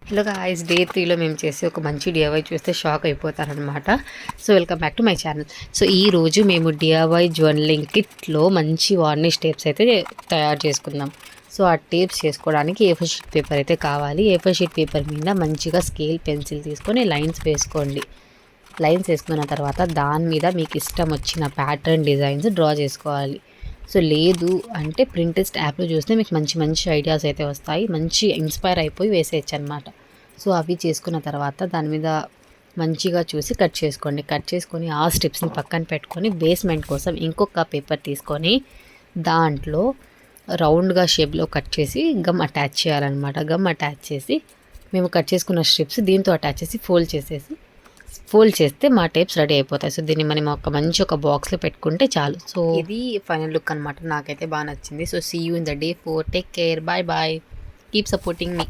Hello guys, day 3లో మేము చేసే ఒక మంచి డిఐవై చూస్తే షాక్ అయిపోతారనమాట. So welcome back to my channel. So ఈరోజు మేము డిఐవై జ్యువెలరింగ్ కిట్లో మంచి వార్నిష్ టేప్స్ అయితే తయారు చేసుకుందాం. సో ఆ టేప్స్ చేసుకోవడానికి A4 షీట్ పేపర్ అయితే కావాలి. A4 షీట్ పేపర్ మీద మంచిగా స్కేల్ పెన్సిల్ తీసుకొని లైన్స్ వేసుకోండి. లైన్స్ వేసుకున్న తర్వాత దాని మీద మీకు ఇష్టం వచ్చిన ప్యాటర్న్ డిజైన్స్ డ్రా చేసుకోవాలి. సో లేదు అంటే ప్రింటెస్ట్ యాప్లో చూస్తే మీకు మంచి మంచి ఐడియాస్ అయితే వస్తాయి. మంచి ఇన్స్పైర్ అయిపోయి వేసేయచ్చు అనమాట. సో అవి చేసుకున్న తర్వాత దాని మీద మంచిగా చూసి కట్ చేసుకోండి. కట్ చేసుకొని ఆ స్టెప్స్ని పక్కన పెట్టుకొని బేస్మెంట్ కోసం ఇంకొక పేపర్ తీసుకొని దాంట్లో రౌండ్గా షేప్లో కట్ చేసి గమ్ అటాచ్ చేయాలన్నమాట. గమ్ అటాచ్ చేసి మేము కట్ చేసుకున్న స్ట్రిప్స్ దీంతో అటాచ్ చేసి ఫోల్డ్ చేస్తే మా టేప్స్ రెడీ అయిపోతాయి. సో దీన్ని మనం ఒక బాక్స్లో పెట్టుకుంటే చాలు. సో ఇది ఫైనల్ లుక్ అనమాట. నాకైతే బాగా నచ్చింది. So see you in the day 4. Take care. Bye bye. Keep supporting me.